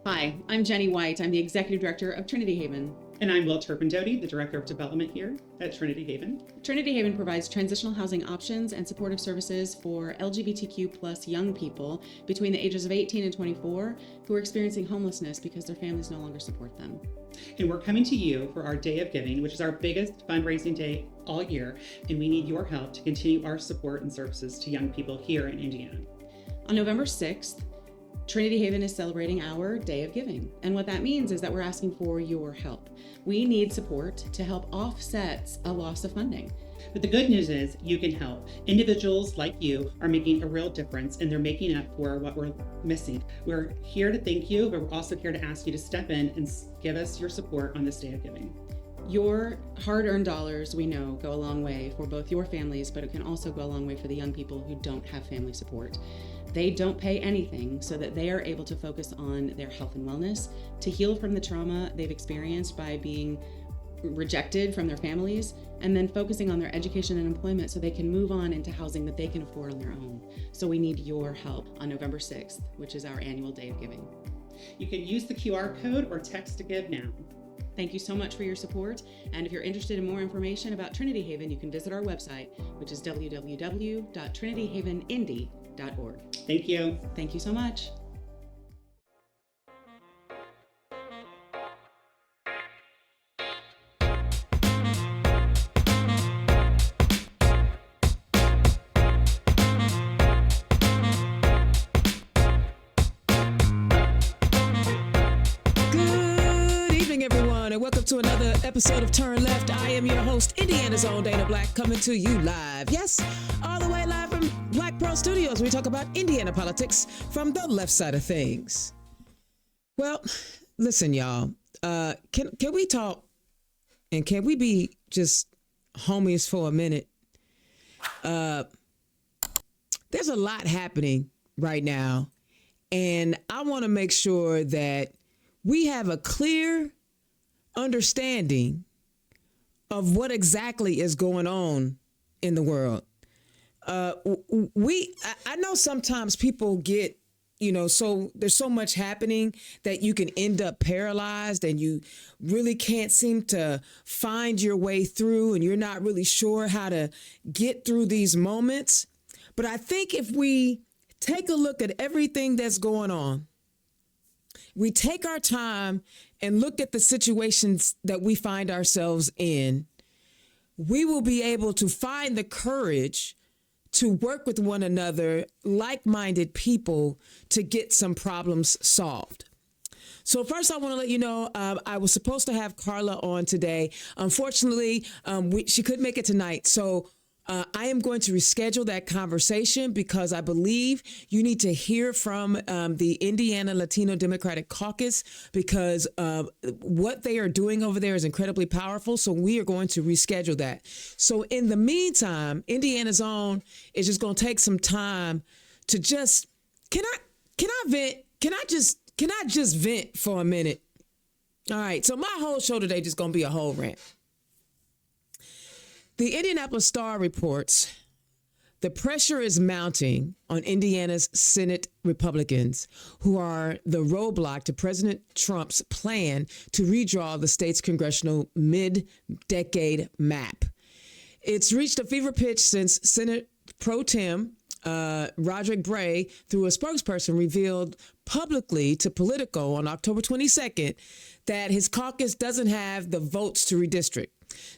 Hi, I'm Jenny White. I'm the Executive Director of Trinity Haven. And I'm Will Turpin-Doty, the Director of Development here at Trinity Haven. Trinity Haven provides transitional housing options and supportive services for LGBTQ plus young people between the ages of 18 and 24 who are experiencing homelessness because their families no longer support them. And we're coming to you for our Day of Giving, which is our biggest fundraising day all year, and we need your help to continue our support and services to young people here in Indiana. On November 6th, Trinity Haven is celebrating our Day of Giving. And what that means is that we're asking for your help. We need support to help offset a loss of funding. But the good news is you can help. Individuals like you are making a real difference, and they're making up for what we're missing. We're here to thank you, but we're also here to ask you to step in and give us your support on this Day of Giving. Your hard-earned dollars, we know, go a long way for both your families, but it can also go a long way for the young people who don't have family support. They don't pay anything so that they are able to focus on their health and wellness, to heal from the trauma they've experienced by being rejected from their families, and then focusing on their education and employment so they can move on into housing that they can afford on their own. So we need your help on November 6th, which is our annual Day of Giving. You can use the QR code or text to give now. Thank you so much for your support. And if you're interested in more information about Trinity Haven, you can visit our website, which is www.trinityhavenindy.org. Thank you. Thank you so much. Welcome to another episode of Turn Left. I am your host, Indiana's own Dana Black, coming to you live. Yes, all the way live from Black Pearl Studios. We talk about Indiana politics from the left side of things. Well, listen, y'all. Can we talk and can we be just homies for a minute? There's a lot happening right now, and I want to make sure that we have a clear understanding of what exactly is going on in the world. I know sometimes people get, so there's so much happening that you can end up paralyzed and you really can't seem to find your way through and you're not really sure how to get through these moments. But I think if we take a look at everything that's going on, we take our time and look at the situations that we find ourselves in, we will be able to find the courage to work with one another, like-minded people, to get some problems solved. So first, I want to let you know, I was supposed to have Carla on today. Unfortunately, she couldn't make it tonight. So I am going to reschedule that conversation because I believe you need to hear from the Indiana Latino Democratic Caucus because what they are doing over there is incredibly powerful. So we are going to reschedule that. So in the meantime, Indiana's Own is just going to take some time to just, can I vent? Can I just vent for a minute? All right. So my whole show today just going to be a whole rant. The Indianapolis Star reports the pressure is mounting on Indiana's Senate Republicans, who are the roadblock to President Trump's plan to redraw the state's congressional mid-decade map. It's reached a fever pitch since Senate Pro Tem Roderick Bray, through a spokesperson, revealed publicly to Politico on October 22nd that his caucus doesn't have the votes to redistrict.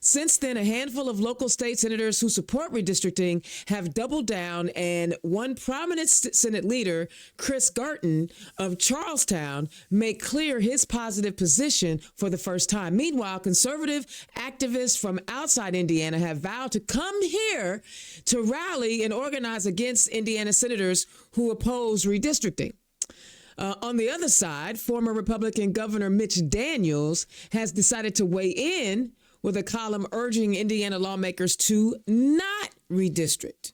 Since then, a handful of local state senators who support redistricting have doubled down, and one prominent Senate leader, Chris Garton of Charlestown, made clear his positive position for the first time. Meanwhile, conservative activists from outside Indiana have vowed to come here to rally and organize against Indiana senators who oppose redistricting. On the other side, former Republican Governor Mitch Daniels has decided to weigh in with a column urging Indiana lawmakers to not redistrict.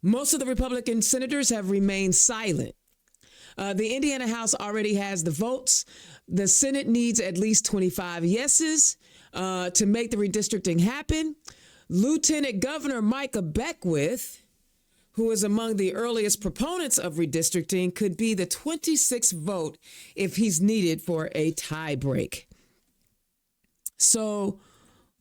Most of the Republican senators have remained silent. The Indiana House already has the votes. The Senate needs at least 25 yeses to make the redistricting happen. Lieutenant Governor Micah Beckwith, who is among the earliest proponents of redistricting, could be the 26th vote if he's needed for a tie break. So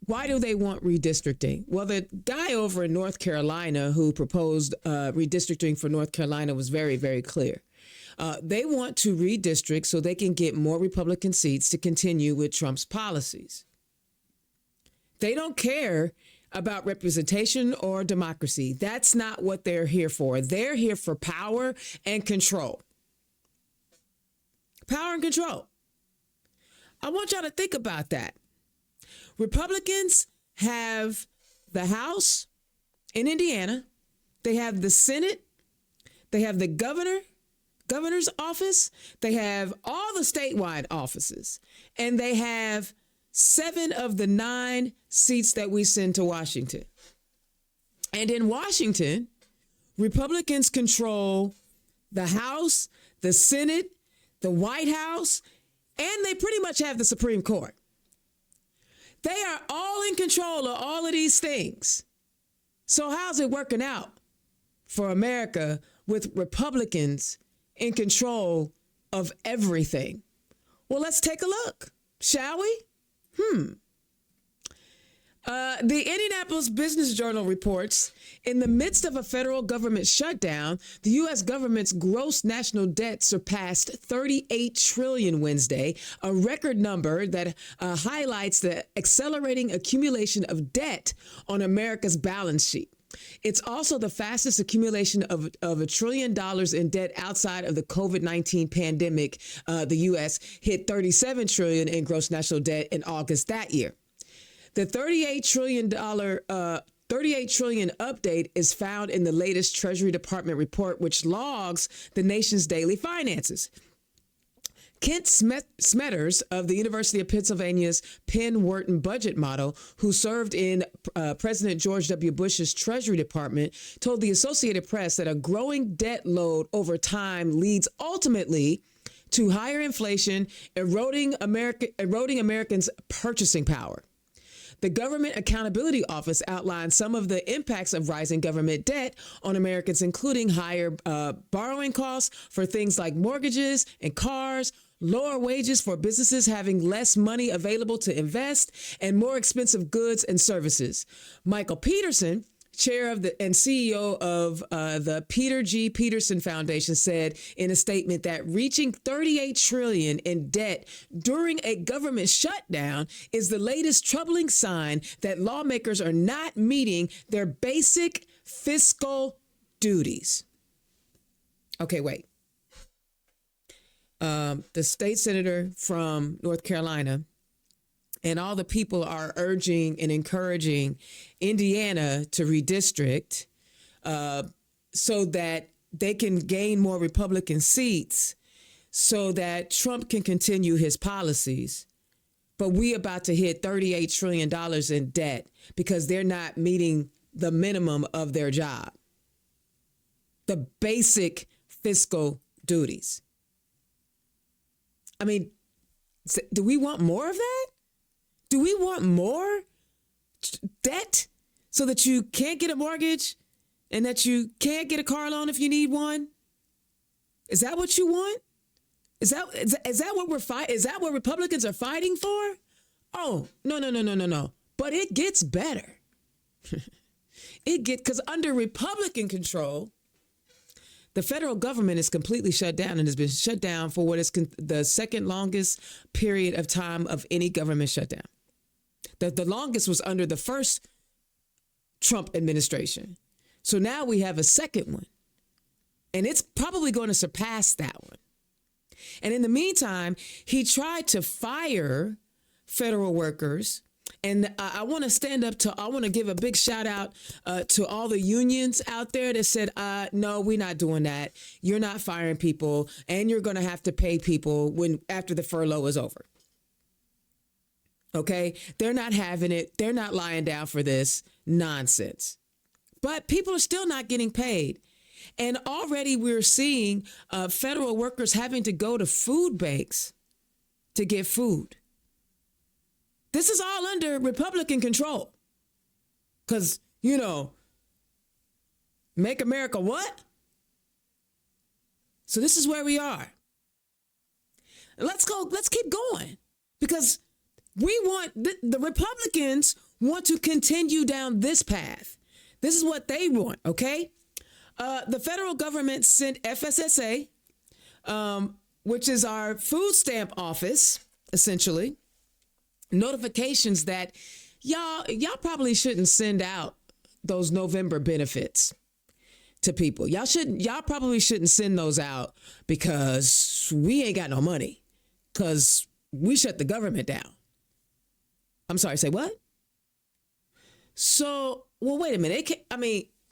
why do they want redistricting? Well, the guy over in North Carolina who proposed redistricting for North Carolina was very, very clear. They want to redistrict so they can get more Republican seats to continue with Trump's policies. They don't care about representation or democracy. That's not what they're here for. They're here for power and control. Power and control. I want y'all to think about that. Republicans have the House in Indiana. They have the Senate. They have the governor's office. They have all the statewide offices. And they have 7 of the 9 seats that we send to Washington. And in Washington, Republicans control the House, the Senate, the White House, and they pretty much have the Supreme Court. They are all in control of all of these things. So how's it working out for America with Republicans in control of everything? Well, let's take a look, shall we? The Indianapolis Business Journal reports, in the midst of a federal government shutdown, the U.S. government's gross national debt surpassed $38 trillion Wednesday, a record number that highlights the accelerating accumulation of debt on America's balance sheet. It's also the fastest accumulation of $1 trillion in debt outside of the COVID-19 pandemic. The U.S. hit $37 trillion in gross national debt in August that year. The $38 trillion update is found in the latest Treasury Department report, which logs the nation's daily finances. Kent Smetters of the University of Pennsylvania's Penn Wharton budget model, who served in President George W. Bush's Treasury Department, told the Associated Press that a growing debt load over time leads ultimately to higher inflation, eroding Americans' purchasing power. The Government Accountability Office outlined some of the impacts of rising government debt on Americans, including higher borrowing costs for things like mortgages and cars, lower wages for businesses having less money available to invest, and more expensive goods and services. Michael Peterson, chair of and CEO of the Peter G. Peterson Foundation, said in a statement that reaching $38 trillion in debt during a government shutdown is the latest troubling sign that lawmakers are not meeting their basic fiscal duties. Okay, wait. The state senator from North Carolina and all the people are urging and encouraging Indiana to redistrict so that they can gain more Republican seats so that Trump can continue his policies. But we about to hit $38 trillion in debt because they're not meeting the minimum of their job. The basic fiscal duties. I mean, do we want more of that? Do we want more debt so that you can't get a mortgage and that you can't get a car loan if you need one? Is that what you want? Is that what we're fighting? Is that what Republicans are fighting for? Oh, no. But it gets better. Because under Republican control, the federal government is completely shut down and has been shut down for what is the second longest period of time of any government shutdown. The longest was under the first Trump administration. So now we have a second one. And it's probably going to surpass that one. And in the meantime, he tried to fire federal workers. And I want to give a big shout out to all the unions out there that said, no, we're not doing that. You're not firing people and you're going to have to pay people after the furlough is over. OK, they're not having it. They're not lying down for this nonsense. But people are still not getting paid. And already we're seeing federal workers having to go to food banks to get food. This is all under Republican control because, Make America what? So this is where we are. Let's keep going, because we want, the Republicans want to continue down this path. This is what they want, okay? The federal government sent FSSA, which is our food stamp office, essentially, notifications that y'all probably shouldn't send out those November benefits to people. Y'all probably shouldn't send those out because we ain't got no money, because we shut the government down. I'm sorry, say what? So, well, wait a minute.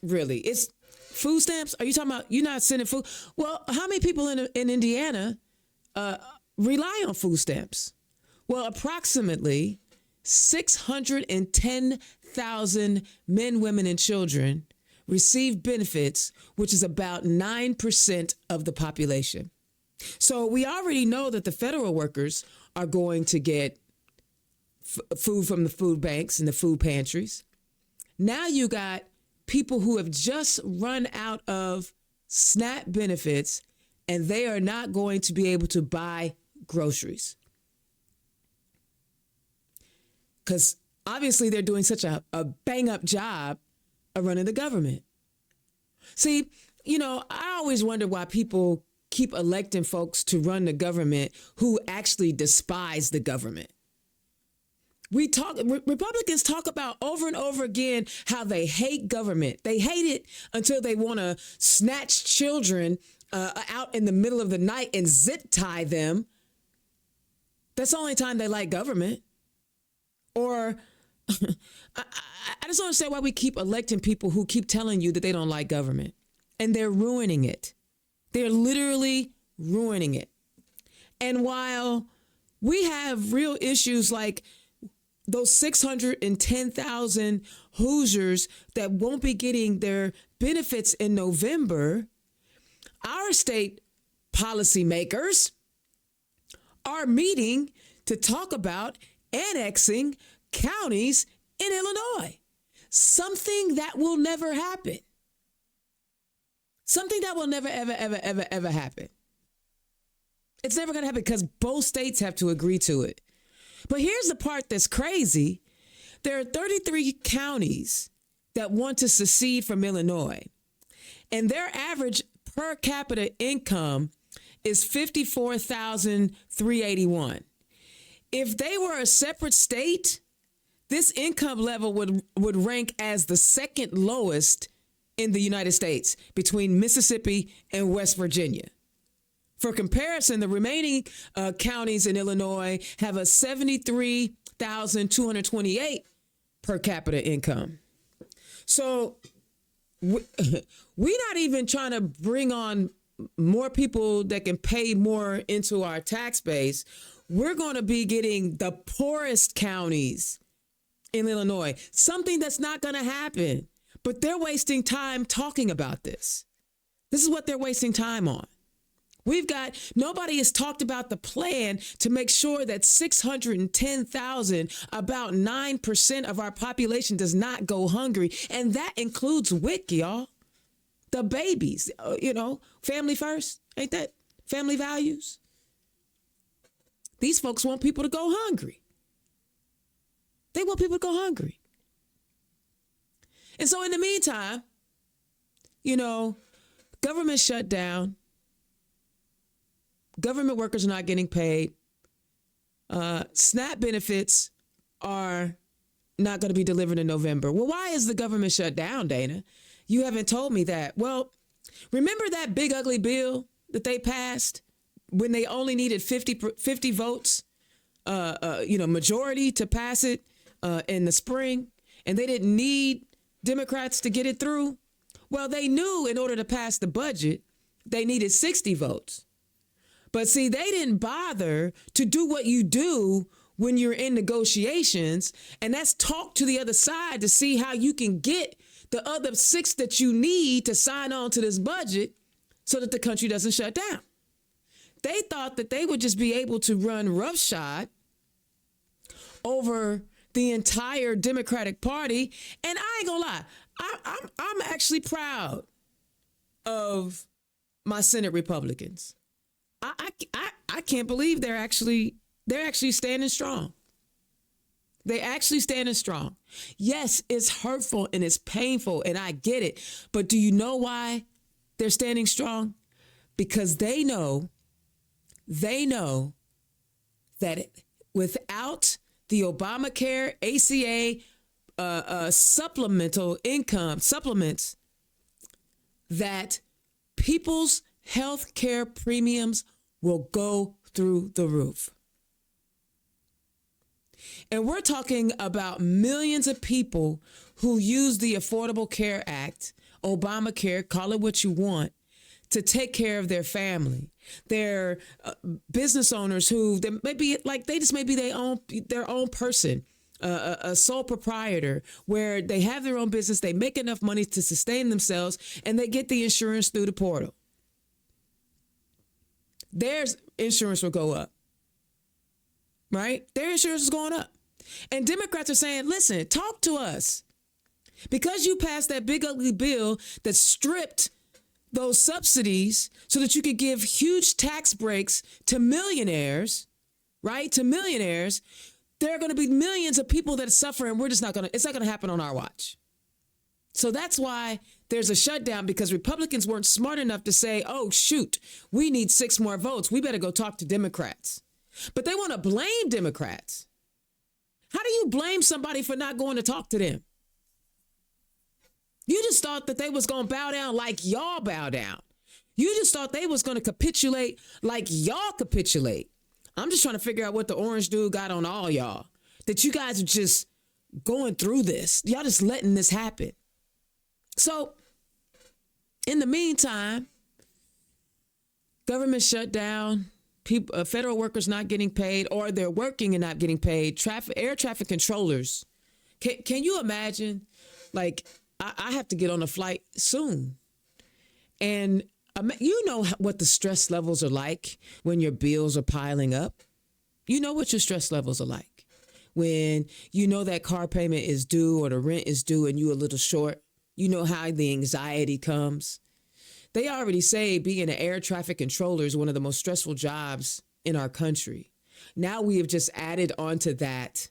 Really, it's food stamps? Are you talking about you're not sending food? Well, how many people in Indiana rely on food stamps? Well, approximately 610,000 men, women, and children receive benefits, which is about 9% of the population. So we already know that the federal workers are going to get food from the food banks and the food pantries. Now you got people who have just run out of SNAP benefits, and they are not going to be able to buy groceries. Because obviously they're doing such a bang-up job of running the government. See, I always wonder why people keep electing folks to run the government who actually despise the government. Republicans talk about over and over again how they hate government. They hate it until they want to snatch children out in the middle of the night and zip tie them. That's the only time they like government. Or I just don't understand why we keep electing people who keep telling you that they don't like government. And they're ruining it. They're literally ruining it. And while we have real issues like those 610,000 Hoosiers that won't be getting their benefits in November, our state policymakers are meeting to talk about annexing counties in Illinois. Something that will never happen. Something that will never, ever, ever, ever, ever happen. It's never going to happen because both states have to agree to it. But here's the part that's crazy. There are 33 counties that want to secede from Illinois, and their average per capita income is $54,381. If they were a separate state, this income level would rank as the second lowest in the United States between Mississippi and West Virginia. For comparison, the remaining counties in Illinois have a $73,228 per capita income. So we're not even trying to bring on more people that can pay more into our tax base. We're going to be getting the poorest counties in Illinois, something that's not going to happen. But they're wasting time talking about this. This is what they're wasting time on. Nobody has talked about the plan to make sure that 610,000, about 9% of our population does not go hungry. And that includes WIC, y'all. The babies, family first, ain't that family values? These folks want people to go hungry. They want people to go hungry. And so in the meantime, government shut down. Government workers are not getting paid. SNAP benefits are not going to be delivered in November. Well, why is the government shut down, Dana? You haven't told me that. Well, remember that big ugly bill that they passed when they only needed 50 votes, majority to pass it in the spring, and they didn't need Democrats to get it through? Well, they knew in order to pass the budget, they needed 60 votes. But see, they didn't bother to do what you do when you're in negotiations, and that's talk to the other side to see how you can get the other 6 that you need to sign on to this budget so that the country doesn't shut down. They thought that they would just be able to run roughshod over the entire Democratic Party. And I ain't gonna lie, I'm actually proud of my Senate Republicans. I can't believe they're actually standing strong. They actually standing strong. Yes, it's hurtful and it's painful, and I get it. But do you know why they're standing strong? Because they know that without the Obamacare, ACA, supplemental income supplements, that people's health care premiums will go through the roof. And we're talking about millions of people who use the Affordable Care Act, Obamacare, call it what you want, to take care of their family. They're business owners who they maybe they just may be their own person, a sole proprietor, where they have their own business, they make enough money to sustain themselves, and they get the insurance through the portal. Their insurance will go up, right? Their insurance is going up. And Democrats are saying, listen, talk to us. Because you passed that big ugly bill that stripped those subsidies so that you could give huge tax breaks to millionaires, right? To millionaires, there are going to be millions of people that suffer, and it's not going to happen on our watch. So that's why there's a shutdown, because Republicans weren't smart enough to say, oh, shoot, we need 6 more votes. We better go talk to Democrats. But they want to blame Democrats. How do you blame somebody for not going to talk to them? You just thought that they was going to bow down like y'all bow down. You just thought they was going to capitulate like y'all capitulate. I'm just trying to figure out what the orange dude got on all y'all, that you guys are just going through this. Y'all just letting this happen. So in the meantime, government shut down, people, federal workers not getting paid, or they're working and not getting paid. Air traffic controllers. Can you imagine? Like, I have to get on a flight soon. And you know what the stress levels are like when your bills are piling up. You know what your stress levels are like when you know that car payment is due or the rent is due and you a little short. You know how the anxiety comes. They already say being an air traffic controller is one of the most stressful jobs in our country. Now we have just added onto that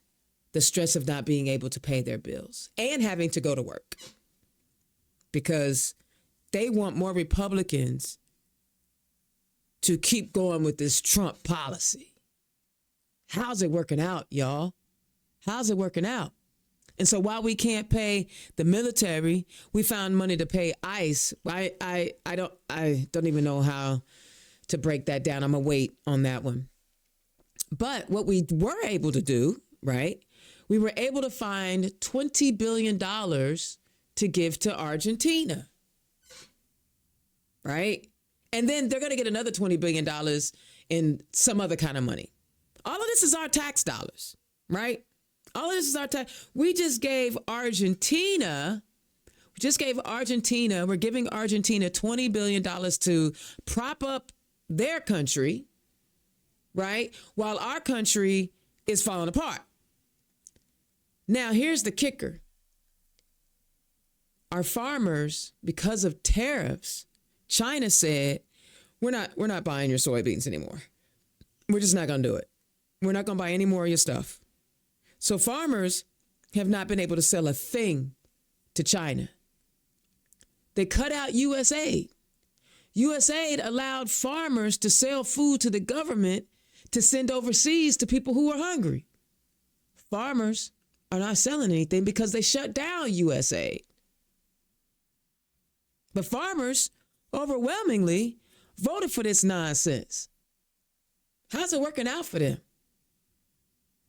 the stress of not being able to pay their bills and having to go to work, because they want more Republicans to keep going with this Trump policy. How's it working out, y'all? How's it working out? And so while we can't pay the military, we found money to pay ICE. I don't even know how to break that down. I'm gonna wait on that one. But what we were able to do, right? We were able to find $20 billion to give to Argentina, right? And then they're going to get another $20 billion in some other kind of money. All of this is our tax dollars, right? All of this is our tax. We just gave Argentina, we're giving Argentina $20 billion to prop up their country, right? While our country is falling apart. Now, here's the kicker. Our farmers, because of tariffs, China said, we're not buying your soybeans anymore. We're just not going to do it. We're not going to buy any more of your stuff. So farmers have not been able to sell a thing to China. They cut out USAID. USAID allowed farmers to sell food to the government to send overseas to people who are hungry. Farmers are not selling anything because they shut down USAID. But farmers overwhelmingly voted for this nonsense. How's it working out for them?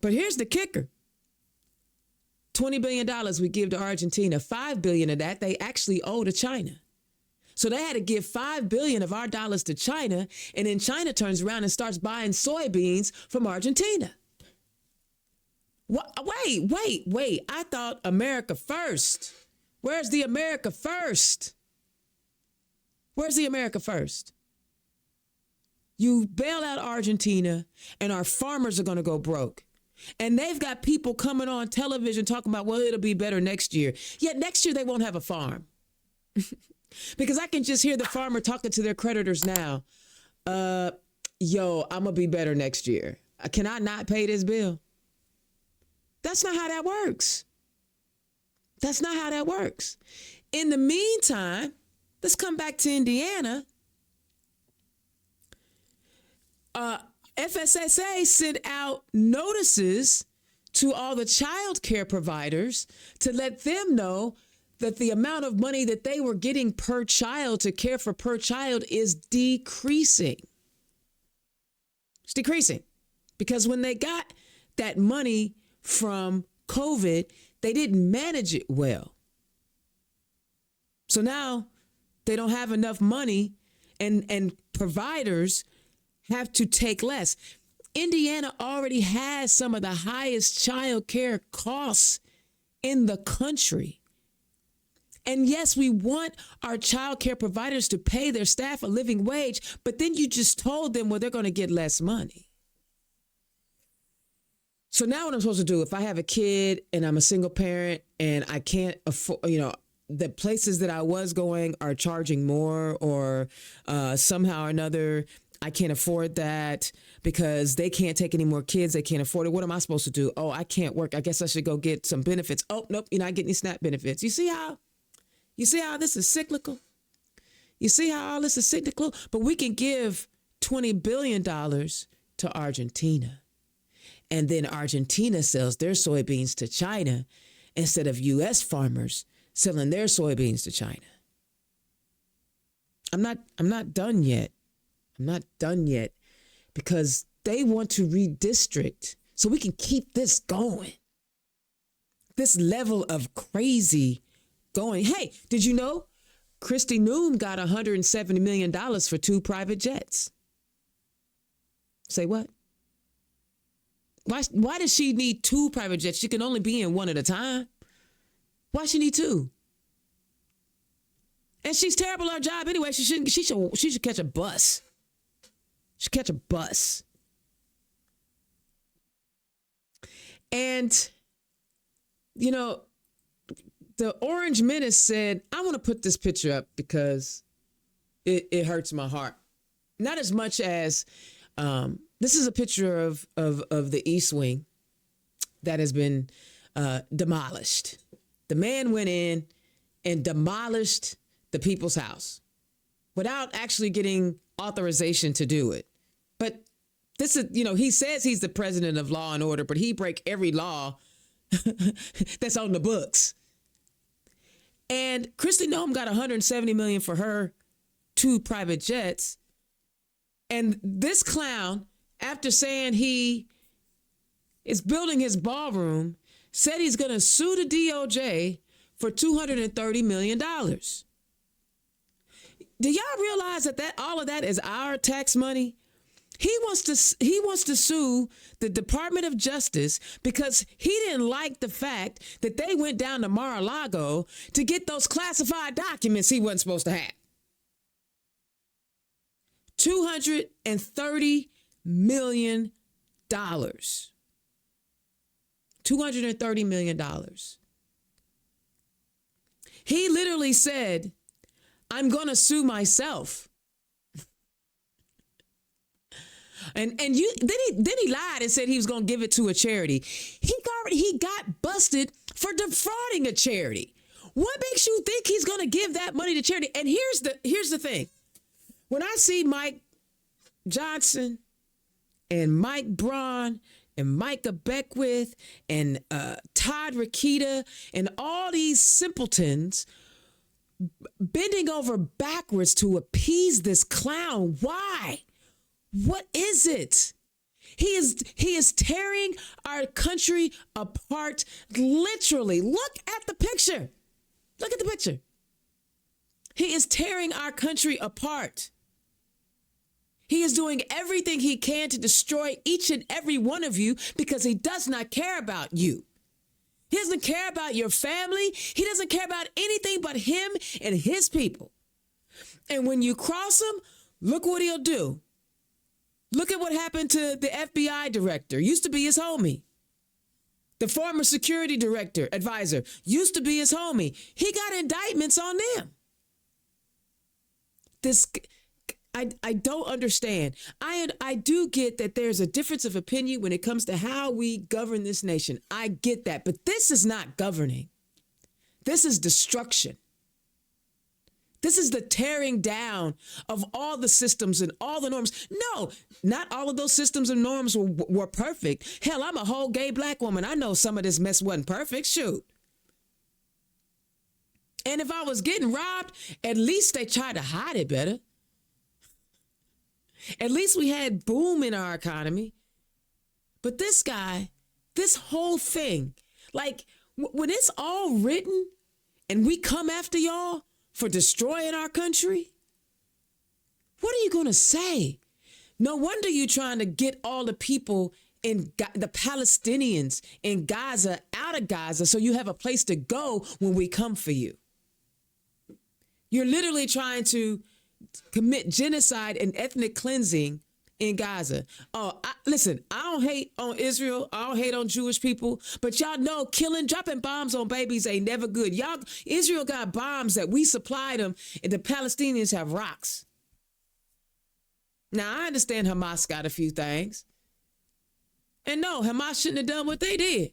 But here's the kicker. $20 billion we give to Argentina. $5 billion of that they actually owe to China. So they had to give $5 billion of our dollars to China, and then China turns around and starts buying soybeans from Argentina. Wait. I thought America first. Where's the America first? Where's the America first? You bail out Argentina and our farmers are going to go broke. And they've got people coming on television talking about, well, it'll be better next year. Yet next year they won't have a farm. Because I can just hear the farmer talking to their creditors now. Yo, I'm going to be better next year. Can I not pay this bill? That's not how that works. That's not how that works. In the meantime, let's come back to Indiana. FSSA sent out notices to all the child care providers to let them know that the amount of money that they were getting per child to care for per child is decreasing. It's decreasing because when they got that money from COVID, they didn't manage it well. So now they don't have enough money and providers have to take less. Indiana already has some of the highest child care costs in the country. And yes, we want our child care providers to pay their staff a living wage, but then you just told them, well, they're going to get less money. So now what I'm supposed to do, if I have a kid and I'm a single parent and I can't afford, the places that I was going are charging more or somehow or another, I can't afford that because they can't take any more kids. They can't afford it. What am I supposed to do? Oh, I can't work. I guess I should go get some benefits. Oh, nope. You're not getting any SNAP benefits. You see how this is cyclical? You see how all this is cyclical? But we can give $20 billion to Argentina. And then Argentina sells their soybeans to China instead of U.S. farmers selling their soybeans to China. I'm not done yet. I'm not done yet because they want to redistrict so we can keep this going. This level of crazy going. Hey, did you know Kristi Noem got $170 million for 2 private jets? Say what? Why does she need 2 private jets? She can only be in one at a time. Why she need 2? And she's terrible at her job anyway. She should catch a bus. She should catch a bus. And, the Orange Menace said, I want to put this picture up because it hurts my heart. Not as much as, this is a picture of the East Wing that has been demolished. The man went in and demolished the people's house without actually getting authorization to do it. But this is, he says he's the president of law and order, but he break every law that's on the books. And Kristi Noem got $170 million for her 2 private jets. And this clown, after saying he is building his ballroom, said he's going to sue the DOJ for $230 million. Do y'all realize that all of that is our tax money? He wants to sue the Department of Justice because he didn't like the fact that they went down to Mar-a-Lago to get those classified documents he wasn't supposed to have. $230 million. $230 million. He literally said, I'm going to sue myself. And then he lied and said he was going to give it to a charity. He got busted for defrauding a charity. What makes you think he's going to give that money to charity? And here's the thing. When I see Mike Johnson and Mike Braun and Micah Beckwith and Todd Rokita and all these simpletons bending over backwards to appease this clown, why? What is it? He is tearing our country apart, literally. Look at the picture. Look at the picture. He is tearing our country apart. He is doing everything he can to destroy each and every one of you because he does not care about you. He doesn't care about your family. He doesn't care about anything but him and his people. And when you cross him, look what he'll do. Look at what happened to the FBI director. Used to be his homie. The former security director, advisor, used to be his homie. He got indictments on them. this I don't understand. I do get that there's a difference of opinion when it comes to how we govern this nation. I get that, but this is not governing. This is destruction. This is the tearing down of all the systems and all the norms. No, not all of those systems and norms were perfect. Hell, I'm a whole gay black woman. I know some of this mess wasn't perfect. Shoot. And if I was getting robbed, at least they tried to hide it better. At least we had boom in our economy. But this guy, this whole thing, like when it's all written and we come after y'all for destroying our country, what are you going to say? No wonder you're trying to get all the people in the Palestinians in Gaza out of Gaza so you have a place to go when we come for you. You're literally trying to commit genocide and ethnic cleansing in Gaza. Listen, I don't hate on Israel. I don't hate on Jewish people. But y'all know dropping bombs on babies ain't never good. Israel got bombs that we supplied them, and the Palestinians have rocks. Now, I understand Hamas got a few things. And no, Hamas shouldn't have done what they did.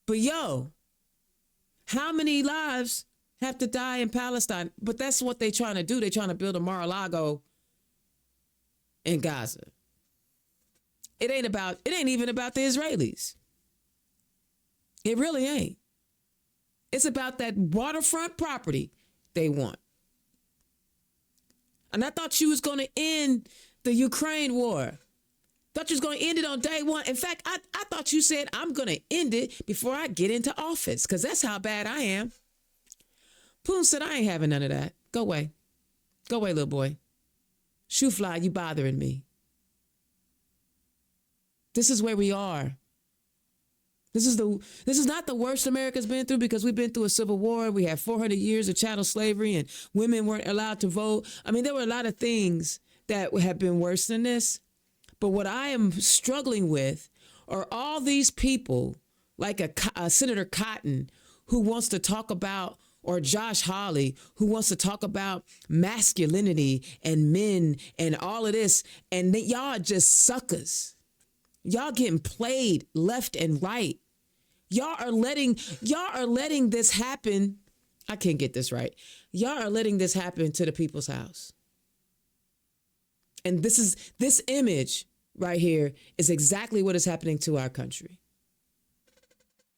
But how many lives have to die in Palestine? But that's what they're trying to do. They're trying to build a Mar-a-Lago in Gaza. It ain't even about the Israelis. It really ain't. It's about that waterfront property they want. And I thought you was going to end the Ukraine war. Thought you was going to end it on day one. In fact, I thought you said, I'm going to end it before I get into office, because that's how bad I am. Poon said, I ain't having none of that. Go away. Go away, little boy. Shoe fly, you bothering me. This is where we are. This is not the worst America's been through, because we've been through a civil war. We had 400 years of chattel slavery and women weren't allowed to vote. I mean, there were a lot of things that have been worse than this. But what I am struggling with are all these people like a Senator Cotton who wants to talk about, or Josh Hawley, who wants to talk about masculinity and men and all of this. And y'all are just suckers. Y'all getting played left and right. Y'all are letting this happen. I can't get this right. Y'all are letting this happen to the people's house. And this image right here is exactly what is happening to our country.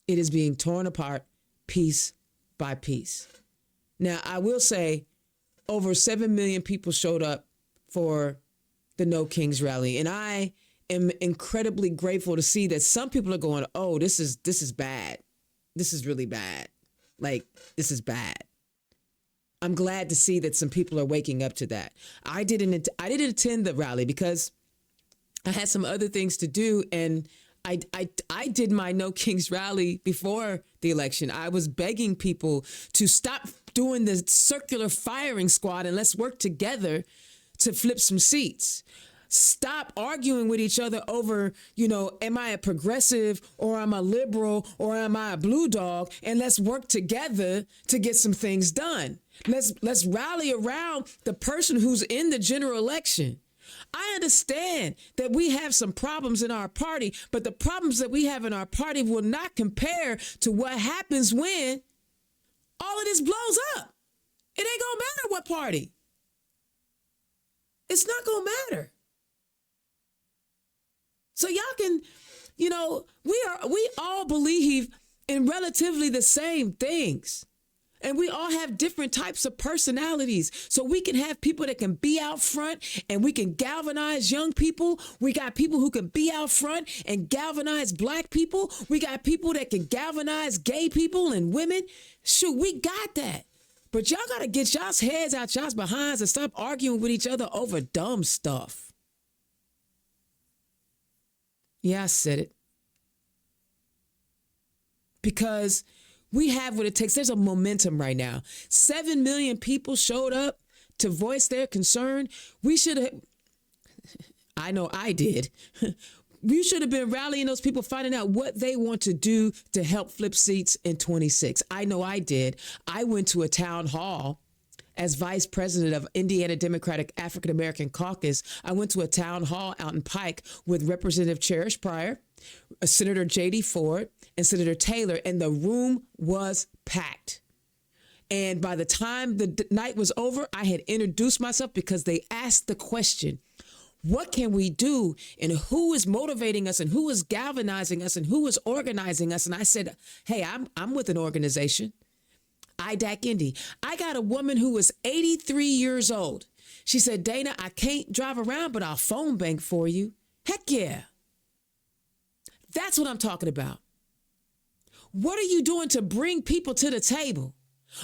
It is being torn apart piece by piece. Now, I will say over 7 million people showed up for the No Kings rally. And I am incredibly grateful to see that some people are going, oh, this is bad. This is really bad. Like, this is bad. I'm glad to see that some people are waking up to that. I didn't attend the rally because I had some other things to do, and I did my No Kings rally before the election. I was begging people to stop doing the circular firing squad and let's work together to flip some seats. Stop arguing with each other over, am I a progressive or am I liberal or am I a blue dog? And let's work together to get some things done. Let's rally around the person who's in the general election. I understand that we have some problems in our party, but the problems that we have in our party will not compare to what happens when all of this blows up. It ain't gonna matter what party. It's not gonna matter. So y'all can, we all believe in relatively the same things. And we all have different types of personalities. So we can have people that can be out front and we can galvanize young people. We got people who can be out front and galvanize black people. We got people that can galvanize gay people and women. Shoot, we got that. But y'all got to get y'all's heads out y'all's behinds and stop arguing with each other over dumb stuff. Yeah, I said it. Because we have what it takes. There's a momentum right now. 7 million people showed up to voice their concern. We should have, I know I did. We should have been rallying those people, finding out what they want to do to help flip seats in 26. I know I did. I went to a town hall as vice president of Indiana Democratic African American Caucus, I went to a town hall out in Pike with Representative Cherish Pryor, Senator J.D. Ford, and Senator Taylor, and the room was packed. And by the time the night was over, I had introduced myself because they asked the question, what can we do, and who is motivating us, and who is galvanizing us, and who is organizing us? And I said, hey, I'm with an organization, IDAC Indy. I got a woman who is 83 years old. She said, Dana, I can't drive around, but I'll phone bank for you. Heck yeah. That's what I'm talking about. What are you doing to bring people to the table?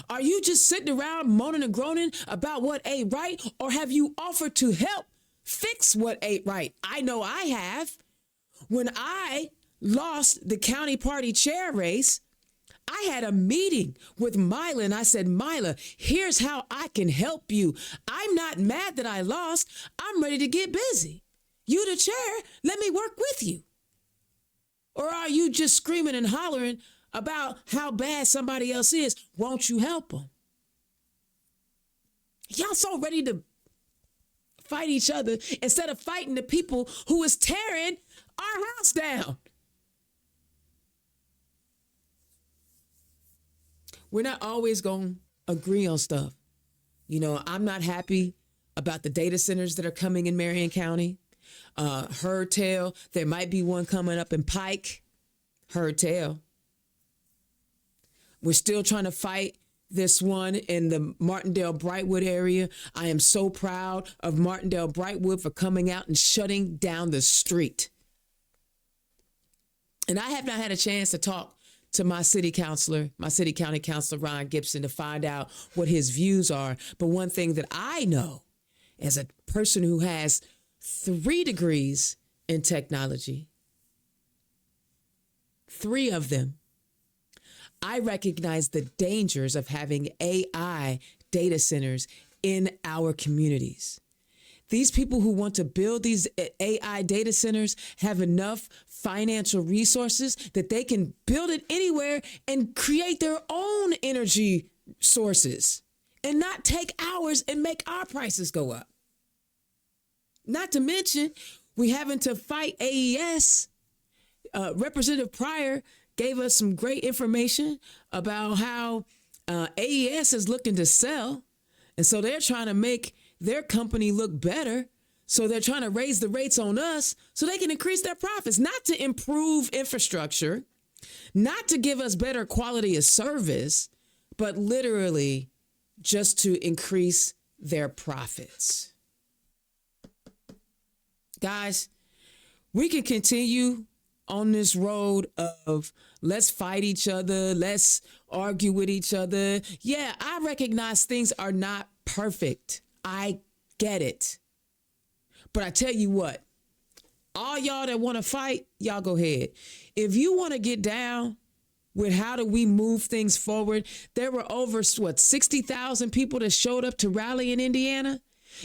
Are you just sitting around moaning and groaning about what ain't right? Or have you offered to help fix what ain't right? I know I have. When I lost the county party chair race, I had a meeting with Mila, and I said, Mila, here's how I can help you. I'm not mad that I lost. I'm ready to get busy. You the chair, let me work with you. Or are you just screaming and hollering about how bad somebody else is? Won't you help them? Y'all so ready to fight each other instead of fighting the people who is tearing our house down. We're not always going to agree on stuff. You know, I'm not happy about the data centers that are coming in Marion County. Heard tell, there might be one coming up in Pike. Heard tell. We're still trying to fight this one in the Martindale-Brightwood area. I am so proud of Martindale-Brightwood for coming out and shutting down the street. And I have not had a chance to talk to my city county councilor, Ron Gibson, to find out what his views are. But one thing that I know as a person who has 3 degrees in technology, 3 of them, I recognize the dangers of having AI data centers in our communities. These people who want to build these AI data centers have enough financial resources that they can build it anywhere and create their own energy sources and not take ours and make our prices go up. Not to mention, we having to fight AES. Representative Pryor gave us some great information about how AES is looking to sell. And so they're trying to make their company look better. So they're trying to raise the rates on us so they can increase their profits, not to improve infrastructure, not to give us better quality of service, but literally just to increase their profits. Guys, we can continue on this road of let's fight each other, let's argue with each other. Yeah, I recognize things are not perfect. I get it. But I tell you what, all y'all that want to fight, y'all go ahead. If you want to get down with how do we move things forward, there were over, 60,000 people that showed up to rally in Indiana.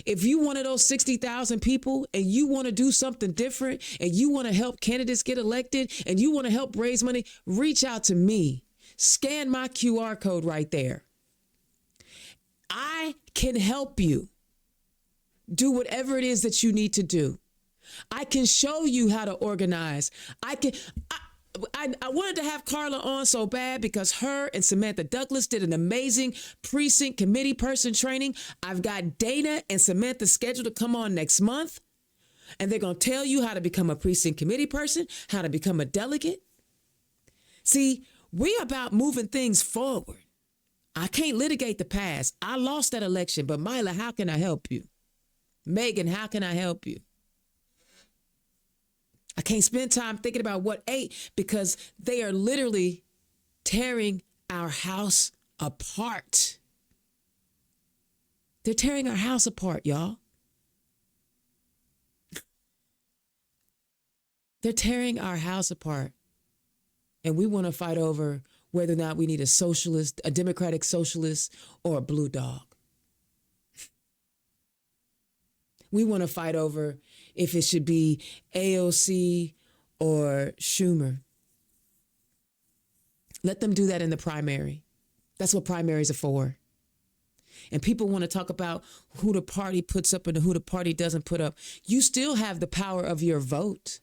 If you one of those 60,000 people and you want to do something different and you want to help candidates get elected and you want to help raise money, reach out to me. Scan my QR code right there. I can help you do whatever it is that you need to do. I can show you how to organize. I wanted to have Carla on so bad because her and Samantha Douglas did an amazing precinct committee person training. I've got Dana and Samantha scheduled to come on next month, and they're going to tell you how to become a precinct committee person, how to become a delegate. See, we're about moving things forward. I can't litigate the past. I lost that election, but Mila, how can I help you? Megan, how can I help you? I can't spend time thinking about what ain't because they are literally tearing our house apart. They're tearing our house apart, y'all. They're tearing our house apart. And we want to fight over whether or not we need a socialist, a democratic socialist, or a blue dog. We want to fight over if it should be AOC or Schumer. Let them do that in the primary. That's what primaries are for. and people want to talk about who the party puts up and who the party doesn't put up, you still have the power of your vote.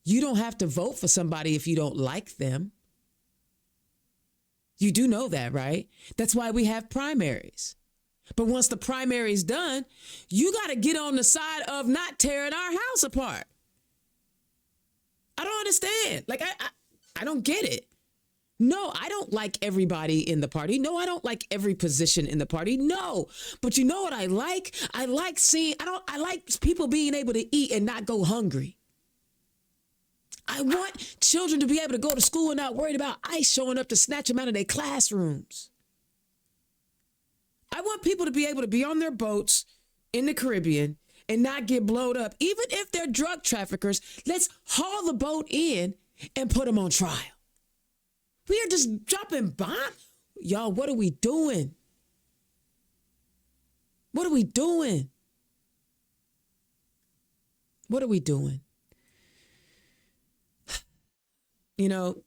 You don't have to vote for somebody if you don't like them. You do know that, right? That's why we have primaries. But once the primary is done, you got to get on the side of not tearing our house apart. I don't understand. Like, I don't get it. No, I don't like everybody in the party. No, I don't like every position in the party. No, but you know what I like? I like people being able to eat and not go hungry. I want children to be able to go to school and not worried about ICE showing up to snatch them out of their classrooms. I want people to be able to be on their boats in the Caribbean and not get blowed up. Even if they're drug traffickers, let's haul the boat in and put them on trial. We are just dropping bombs. Y'all, what are we doing? What are we doing? What are we doing? You know,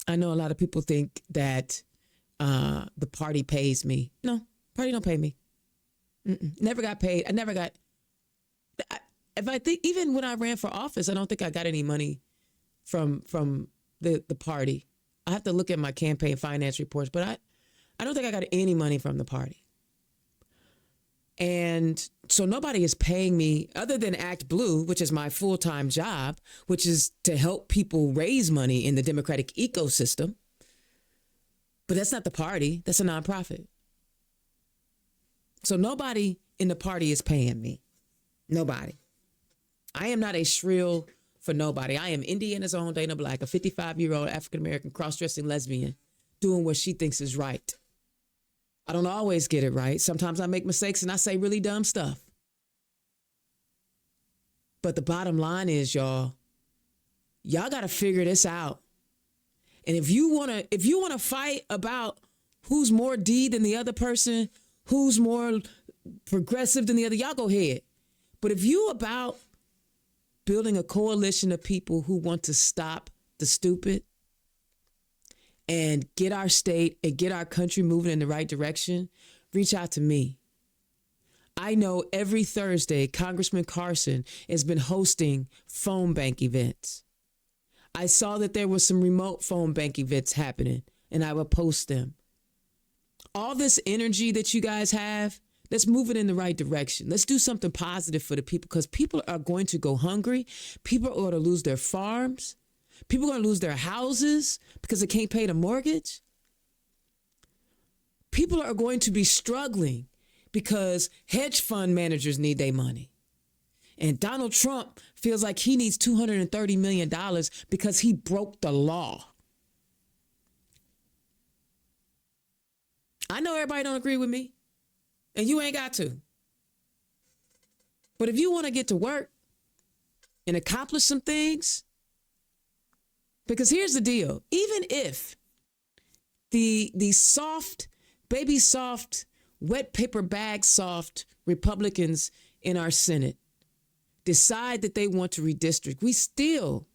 I know a lot of people think that the party pays me. No, party don't pay me. Never got paid. If I think, even when I ran for office, I don't think I got any money from the party. I have to look at my campaign finance reports, but I don't think I got any money from the party. And so nobody is paying me other than Act Blue, which is my full-time job, which is to help people raise money in the democratic ecosystem. But that's not the party. That's a nonprofit. So nobody in the party is paying me. Nobody. I am not a shrill for nobody. I am Indiana's own Dana Black, a 55-year-old African-American cross-dressing lesbian doing what she thinks is right. I don't always get it right. Sometimes I make mistakes and I say really dumb stuff. But the bottom line is, y'all got to figure this out. And if you want to fight about who's more D than the other person, who's more progressive than the other, y'all go ahead. But if you about building a coalition of people who want to stop the stupid and get our state and get our country moving in the right direction, reach out to me. I know every Thursday, Congressman Carson has been hosting phone bank events. I saw that there was some remote phone bank events happening, and I will post them. All this energy that you guys have, let's move it in the right direction. Let's do something positive for the people, because people are going to go hungry. People are going to lose their farms. People are going to lose their houses because they can't pay the mortgage. People are going to be struggling because hedge fund managers need their money. And Donald Trump feels like he needs $230 million because he broke the law. I know everybody don't agree with me, and you ain't got to. But if you want to get to work and accomplish some things, because here's the deal, even if the soft, baby soft, wet paper bag soft Republicans in our Senate decide that they want to redistrict, we still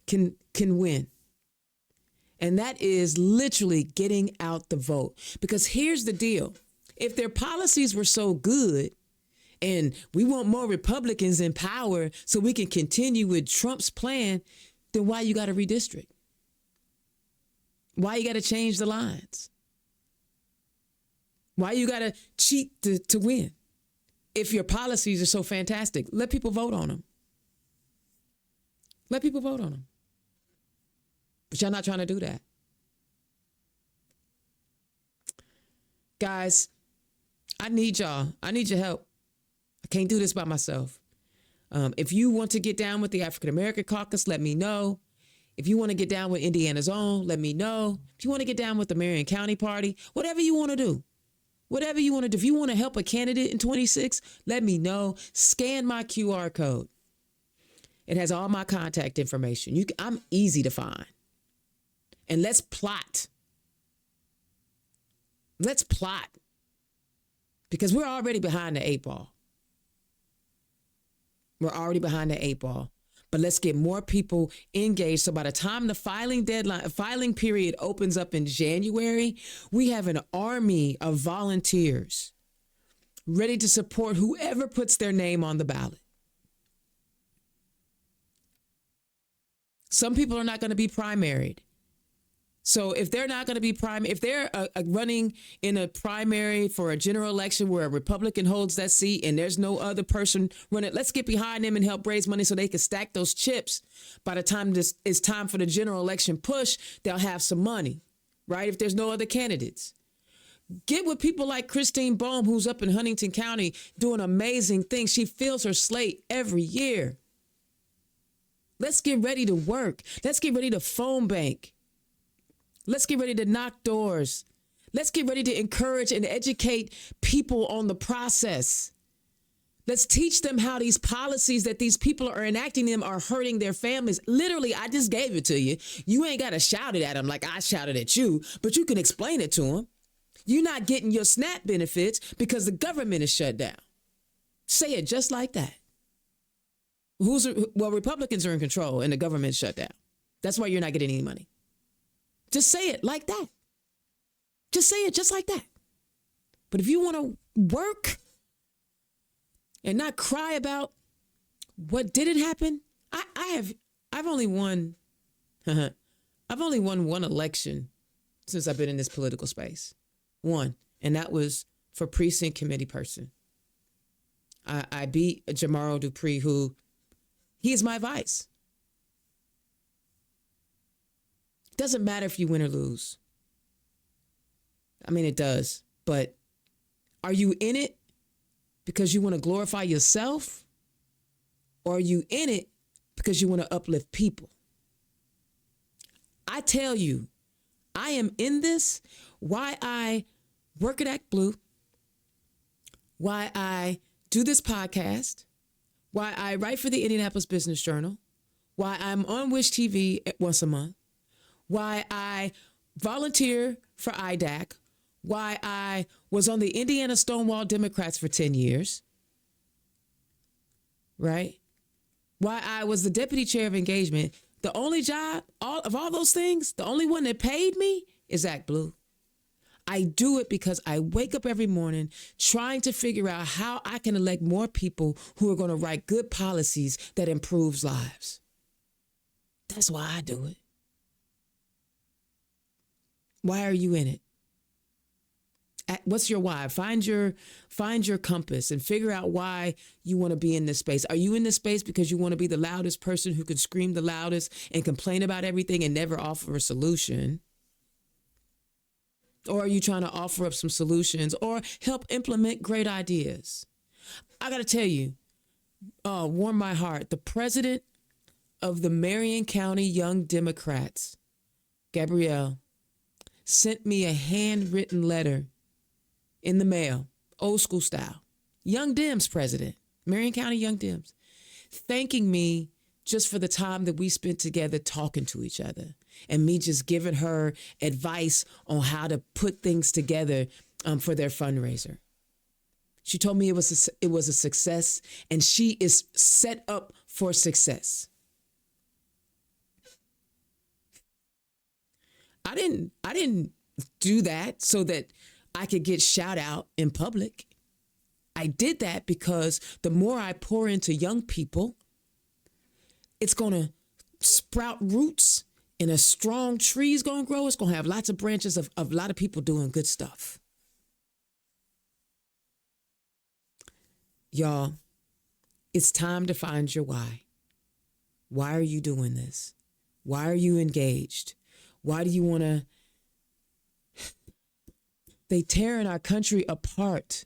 can win. And that is literally getting out the vote. Because here's the deal. If their policies were so good and we want more Republicans in power so we can continue with Trump's plan, then why you got to redistrict? Why you got to change the lines? Why you got to cheat to win? If your policies are so fantastic, let people vote on them. Let people vote on them. But y'all not trying to do that. Guys, I need y'all. I need your help. I can't do this by myself. If you want to get down with the African American Caucus, let me know. If you want to get down with Indiana's Own, let me know. If you want to get down with the Marion County Party, whatever you want to do. Whatever you want to do. If you want to help a candidate in 26, let me know. Scan my QR code. It has all my contact information. I'm easy to find. And let's plot. Let's plot. Because we're already behind the 8 ball. We're already behind the 8 ball. But let's get more people engaged. So by the time the filing period opens up in January, we have an army of volunteers ready to support whoever puts their name on the ballot. Some people are not going to be primaried. So if they're not going to be if they're running in a primary for a general election where a Republican holds that seat and there's no other person running, let's get behind them and help raise money so they can stack those chips. By the time it's time for the general election push, they'll have some money, right? If there's no other candidates. Get with people like Christine Bohm, who's up in Huntington County doing amazing things. She fills her slate every year. Let's get ready to work. Let's get ready to phone bank. Let's get ready to knock doors. Let's get ready to encourage and educate people on the process. Let's teach them how these policies that these people are enacting them are hurting their families. Literally, I just gave it to you. You ain't got to shout it at them like I shouted at you, but you can explain it to them. You're not getting your SNAP benefits because the government is shut down. Say it just like that. Republicans are in control and the government's shut down. That's why you're not getting any money. Just say it like that. Just say it just like that. But if you want to work and not cry about what didn't happen, I've only won one election since I've been in this political space. One, and that was for precinct committee person. I beat Jamaro Dupree, who he is my vice. Doesn't matter if you win or lose. I mean, it does. But are you in it because you want to glorify yourself? Or are you in it because you want to uplift people? I tell you, I am in this. Why I work at Act Blue, why I do this podcast, why I write for the Indianapolis Business Journal, why I'm on Wish TV once a month, why I volunteer for IDAC, why I was on the Indiana Stonewall Democrats for 10 years, right? Why I was the deputy chair of engagement. The only job, of all those things, the only one that paid me is Act Blue. I do it because I wake up every morning trying to figure out how I can elect more people who are going to write good policies that improves lives. That's why I do it. Why are you in it? What's your why? Find your compass and figure out why you want to be in this space. Are you in this space because you want to be the loudest person who can scream the loudest and complain about everything and never offer a solution? Or are you trying to offer up some solutions or help implement great ideas? I got to tell you, warm my heart, the president of the Marion County Young Democrats, Gabrielle, sent me a handwritten letter in the mail, old school style. Young Dems president, Marion County Young Dems, thanking me just for the time that we spent together talking to each other and me just giving her advice on how to put things together for their fundraiser. She told me it was a success and she is set up for success. I didn't do that so that I could get shout out in public. I did that because the more I pour into young people, it's going to sprout roots and a strong tree is going to grow. It's going to have lots of branches of a lot of people doing good stuff. Y'all, it's time to find your why. Why are you doing this? Why are you engaged? Why do you want to? They tearing our country apart.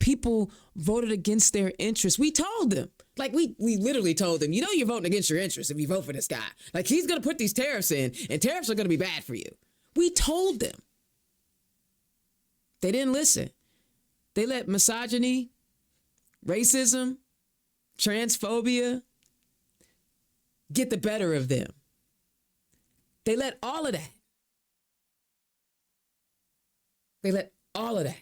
People voted against their interests. We told them, like we literally told them, you know, you're voting against your interests if you vote for this guy. Like he's going to put these tariffs in and tariffs are going to be bad for you. We told them. They didn't listen. They let misogyny, racism, transphobia get the better of them. They let all of that. They let all of that.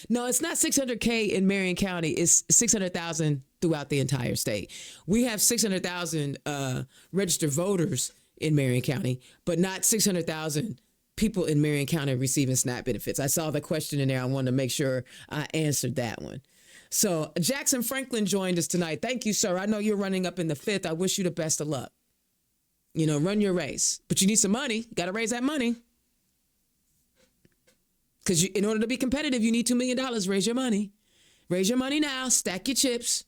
No, it's not $600K in Marion County. It's $600,000 throughout the entire state. We have 600,000 registered voters in Marion County, but not 600,000 people in Marion County receiving SNAP benefits. I saw the question in there. I wanted to make sure I answered that one. So Jackson Franklin joined us tonight. Thank you, sir. I know you're running up in the 5th. I wish you the best of luck. You know, run your race, but you need some money. You got to raise that money. Because in order to be competitive, you need $2 million. Raise your money. Raise your money now. Stack your chips.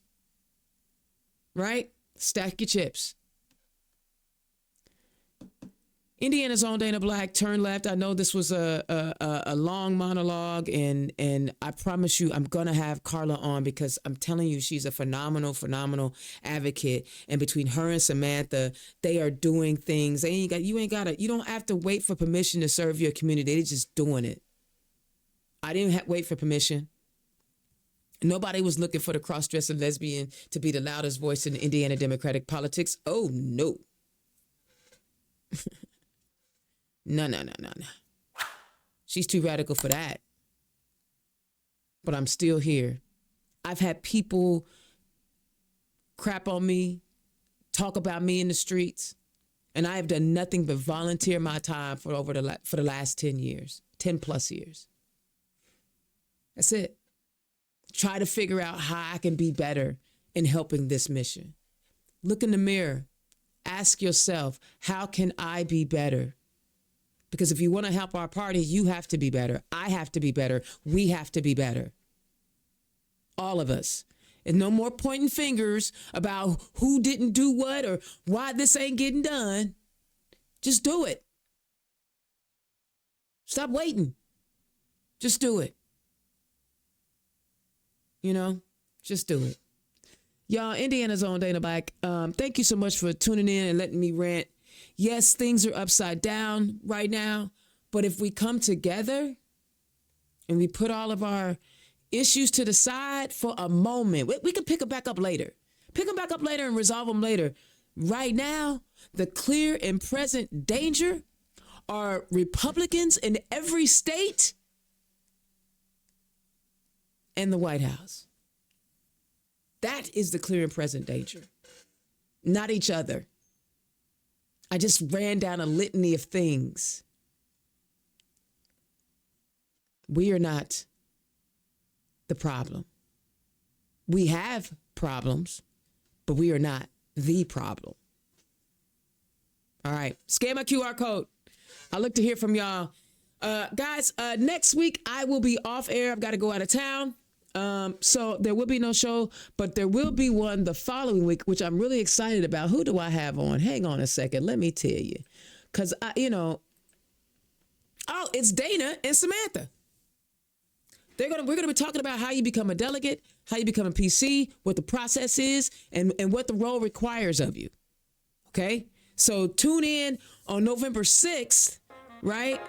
Right? Stack your chips. Indiana's own Dana Black, turn left. I know this was a long monologue, and I promise you I'm going to have Carla on because I'm telling you she's a phenomenal advocate. And between her and Samantha, they are doing things. You don't have to wait for permission to serve your community. They're just doing it. I didn't wait for permission. Nobody was looking for the cross-dressing lesbian to be the loudest voice in Indiana Democratic politics. Oh, no. No. She's too radical for that. But I'm still here. I've had people crap on me, talk about me in the streets, and I have done nothing but volunteer my time for the last 10 years, 10 plus years. That's it. Try to figure out how I can be better in helping this mission. Look in the mirror. Ask yourself, how can I be better? Because if you want to help our party, you have to be better. I have to be better. We have to be better. All of us. And no more pointing fingers about who didn't do what or why this ain't getting done. Just do it. Stop waiting. Just do it. You know, just do it. Y'all, Indiana's own Dana Black. Thank you so much for tuning in and letting me rant. Yes, things are upside down right now, but if we come together and we put all of our issues to the side for a moment, we can pick them back up later. Pick them back up later and resolve them later. Right now, the clear and present danger are Republicans in every state and the White House. That is the clear and present danger, not each other. I just ran down a litany of things. We are not the problem. We have problems, but we are not the problem. All right. Scan my QR code. I look to hear from y'all. Guys, next week I will be off air. I've got to go out of town. So there will be no show, but there will be one the following week, which I'm really excited about. Who do I have on? Hang on a second. Let me tell you. Because, it's Dana and Samantha. We're going to be talking about how you become a delegate, how you become a PC, what the process is, and what the role requires of you. Okay? So tune in on November 6th, right?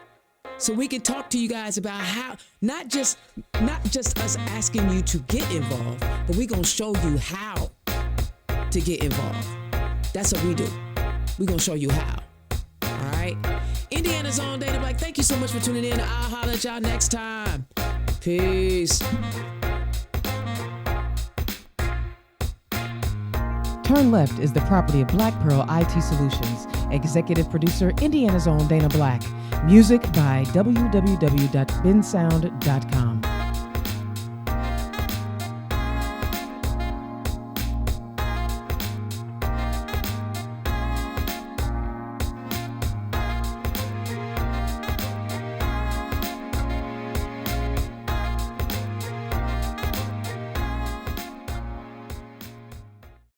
So we can talk to you guys about how, not just us asking you to get involved, but we're going to show you how to get involved. That's what we do. We're going to show you how. All right. Indiana's own Dana Black. Thank you so much for tuning in. I'll holler at y'all next time. Peace. Turn Left is the property of Black Pearl IT Solutions. Executive producer, Indiana's own Dana Black. Music by www.bensound.com.